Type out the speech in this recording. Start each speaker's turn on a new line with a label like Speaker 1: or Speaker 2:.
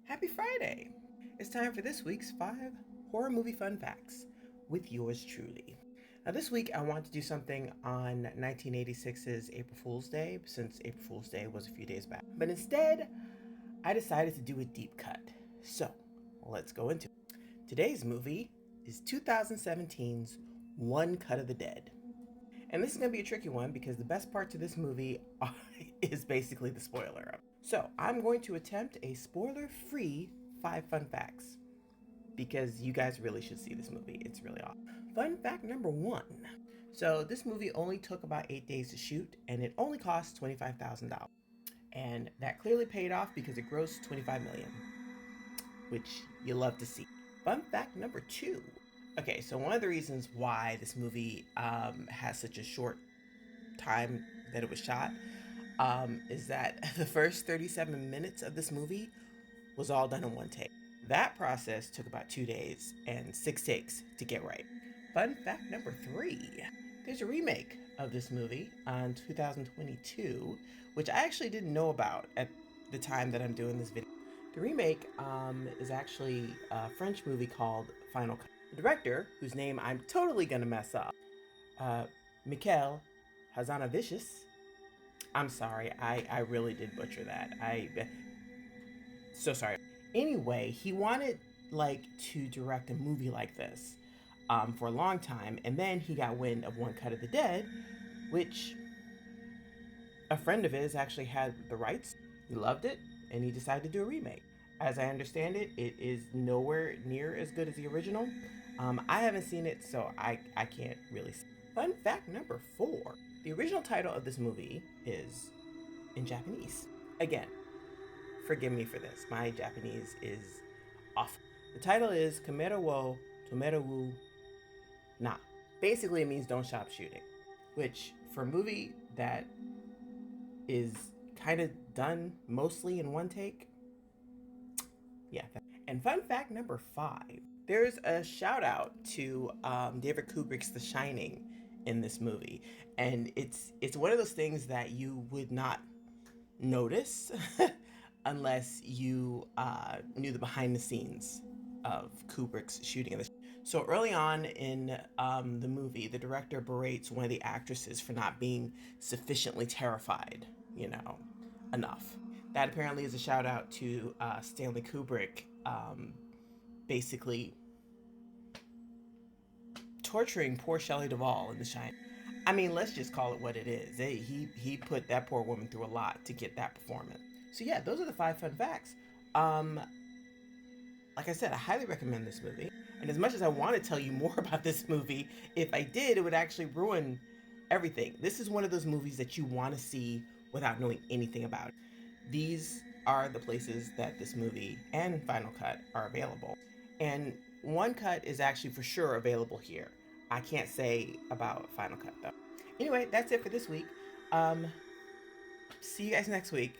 Speaker 1: Happy Friday! It's time for this week's 5 horror movie fun facts with yours truly. Now, this week I want to do something on 1986's April Fool's Day, since April Fool's Day was a few days back. But instead, I decided to do a deep cut. So, let's go into it. Today's movie is 2017's One Cut of the Dead. And this is going to be a tricky one because the best parts of this movie is basically the spoiler. So I'm going to attempt a spoiler-free 5 fun facts because you guys really should see this movie. It's really awesome. Fun fact number 1. So this movie only took about 8 days to shoot and it only cost $25,000. And that clearly paid off because it grossed $25 million, which you love to see. Fun fact number 2. Okay, so one of the reasons why this movie has such a short time that it was shot is that the first 37 minutes of this movie was all done in one take. That process took about 2 days and 6 takes to get right. Fun fact number 3. There's a remake of this movie on 2022, which I actually didn't know about at the time that I'm doing this video. The remake is actually a French movie called Final Cut. The director, whose name I'm totally gonna mess up, Mikel Hazanavicius. I'm sorry, I really did butcher that. So sorry. Anyway, he wanted to direct a movie like this for a long time, and then he got wind of One Cut of the Dead, which a friend of his actually had the rights. He loved it, and he decided to do a remake. As I understand it, it is nowhere near as good as the original. I haven't seen it, so I can't really see. Fun fact number 4. The original title of this movie is in Japanese. Again, forgive me for this. My Japanese is awful. The title is Kamera wo Tomera wo na. Basically, it means don't stop shooting, which for a movie that is kind of done mostly in one take, yeah. And fun fact number 5. There's a shout out to David Kubrick's The Shining in this movie, and it's one of those things that you would not notice unless you knew the behind the scenes of Kubrick's shooting of this. So early on in the movie, the director berates one of the actresses for not being sufficiently terrified, enough. That apparently is a shout out to Stanley Kubrick, basically torturing poor Shelley Duvall in The Shining. I mean, let's just call it what it is. He put that poor woman through a lot to get that performance. So yeah, those are the 5 fun facts. Like I said, I highly recommend this movie. And as much as I want to tell you more about this movie, if I did, it would actually ruin everything. This is one of those movies that you want to see without knowing anything about it. These are the places that this movie and Final Cut are available. And One Cut is actually for sure available here. I can't say about Final Cut though. Anyway, that's it for this week. See you guys next week.